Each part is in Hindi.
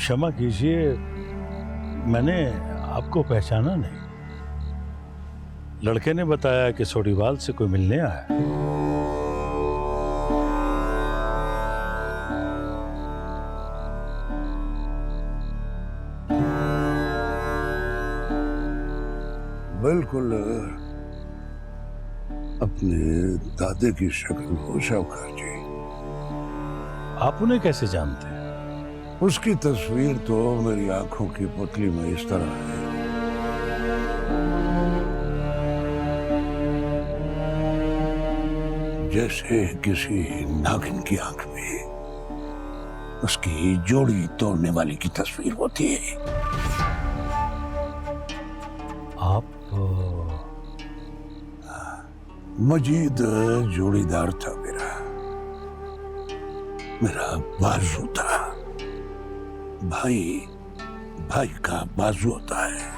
क्षमा कीजिए, मैंने आपको पहचाना नहीं। लड़के ने बताया कि सोडीवाल से कोई मिलने आया है। बिल्कुल अपने दादे की शक्ल हो शाहूकार जी। आप उन्हें कैसे जानते हैं? उसकी तस्वीर तो मेरी आंखों की पुतली में इस तरह है। जैसे किसी नागिन की आंख में उसकी जोड़ी तोड़ने वाली की तस्वीर होती है। आप मजीद जोड़ीदार था मेरा बाजू था। भाई भाई का बाजू होता है।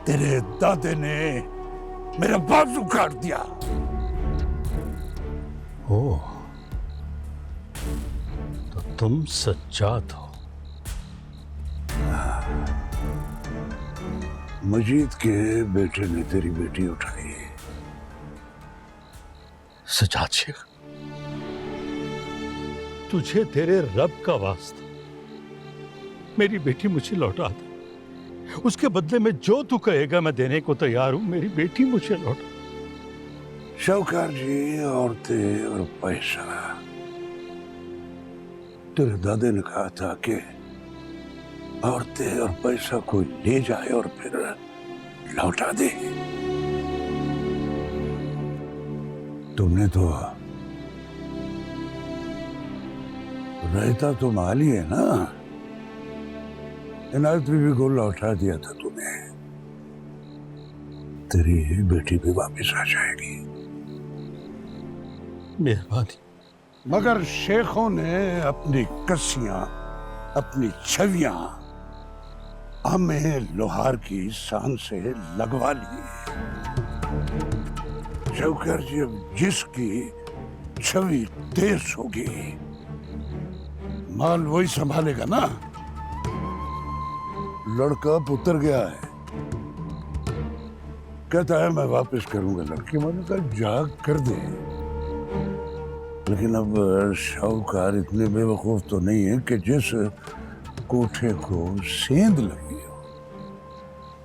तेरे दादे ने मेरा बाजू काट दिया। ओह, तो तुम सज्जाद हो। मजीद के बेटे ने तेरी बेटी उठाई। सज्जाद शेख, तुझे तेरे रब का वास्ता, मेरी बेटी मुझे लौटा दे। उसके बदले में जो तू कहेगा मैं देने को तैयार हूं। मेरी बेटी मुझे लौटा। शाहूकार जी, औरतें और पैसा, तेरे दादे ने कहा था कि औरतें और पैसा कोई ले जाए और फिर लौटा दे। तुमने तो रहता तो माली है ना। इनायत बीवी को लौटा दिया था तूने। तेरी बेटी भी वापस आ जाएगी। मेहरबानी। मगर शेखों ने अपनी कस्सियां, अपनी छवियां हमें लोहार की सान से लगवा ली। शाहूकार जी, अब जिसकी छवि तेज होगी माल वही संभालेगा ना। लड़का पुत्र गया है, कहता है मैं वापस करूंगा लड़की। मैंने कहा जाग कर दे। लेकिन अब शाहूकार इतने बेवकूफ तो नहीं है कि जिस कोठे को सेंध लगी हो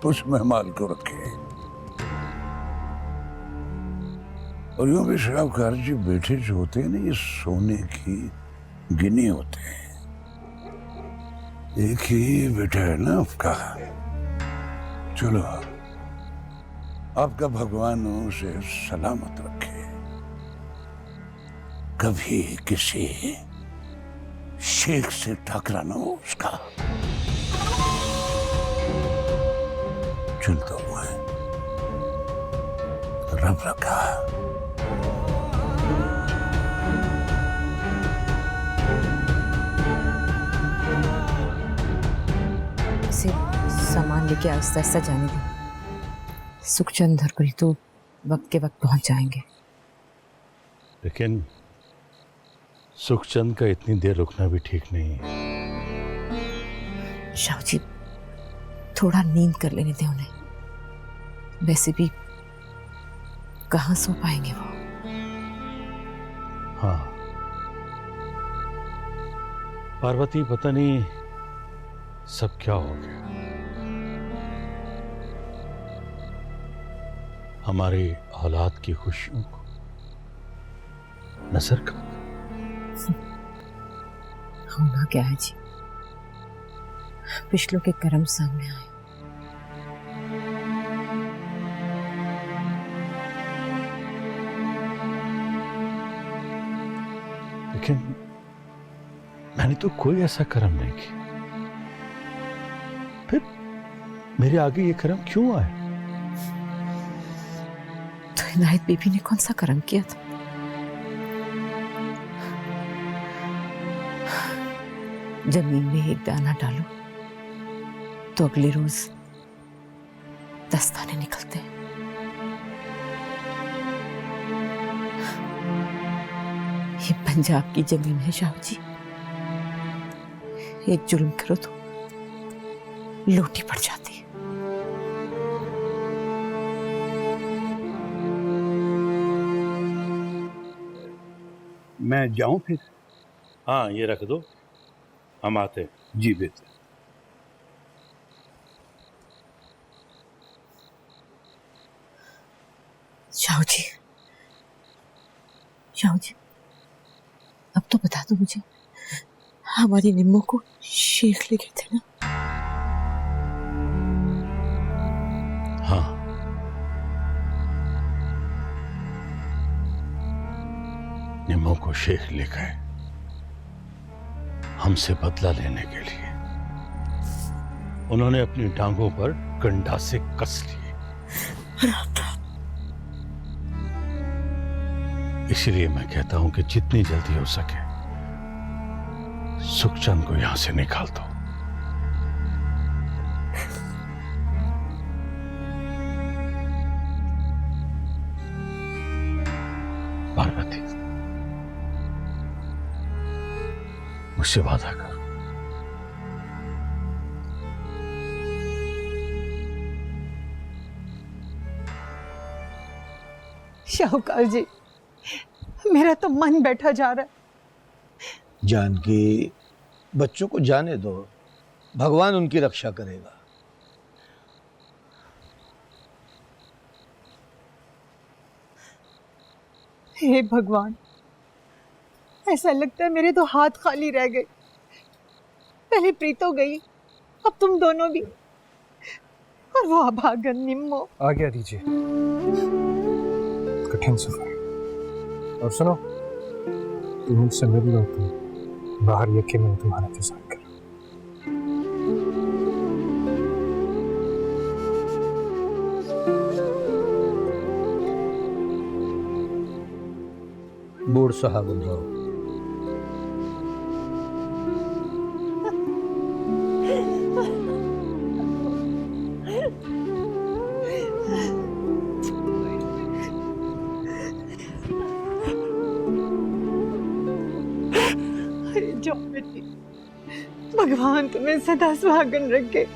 उसमें माल को रखे। और यूं भी शाहूकार जी, बेटे जो होते हैं ना, ये सोने की गिनी होते हैं। एक ही बेटा है ना आपका। चलो, आपका भगवान उसे सलामत रखे। कभी किसी शेख से टकरा ना हो उसका। चलता हुआ है, रब रखा। सामान लेके आहिस्ता आहिस्ता जाने दो। सुखचंद और कुल तो वक्त के वक्त पहुंच जाएंगे। लेकिन सुखचंद का इतनी देर रुकना भी ठीक नहीं है। शाहू जी, थोड़ा नींद कर लेने दे उन्हें। वैसे भी कहाँ सो पाएंगे वो। हाँ, पार्वती, पता नहीं सब क्या हो गया। हमारी औलाद की खुशियों को नजर का होना क्या है जी, पिछलों के कर्म सामने आए। लेकिन मैंने तो कोई ऐसा कर्म नहीं किया। फिर मेरे आगे ये कर्म क्यों आए? तो इनायत बीबी ने कौन सा कर्म किया था? जमीन में एक दाना डालो तो अगले रोज 10 दाने निकलते हैं। ये पंजाब की जमीन है शाहू जी। एक जुल्म करो तो लोटी पड़ जाती है। मैं जाऊं फिर? हाँ, ये रख दो, हम आते हैं। जी बेहतर। जाओ जी, जाओ जी। अब तो बता दो मुझे, हमारी निम्मो को शेख ले गए थे ना? हाँ, निम्मो को शेख ले गए हमसे बदला लेने के लिए। उन्होंने अपनी टांगों पर गंडा से कस लिए। इसलिए मैं कहता हूं कि जितनी जल्दी हो सके सुखचंद को यहां से निकाल दो। पार्वती, मुझसे वादा कर। शाहूकार जी, मेरा तो मन बैठा जा रहा है। जानकी, बच्चों को जाने दो, भगवान उनकी रक्षा करेगा। हे भगवान, ऐसा लगता है मेरे तो हाथ खाली रह गए। पहले प्रीतो गई, अब तुम दोनों भी, और वो अभागन निम्मो। आ गया दीजिए, कठिन सफर। और सुनो, तुम मुझसे मिल लो तो बाहर यके में तुम्हारा इंतजार कर। बूढ़ सुहागन रहो। अरे जाओ बेटी, भगवान तुम्हें सदा सुहागन रखे।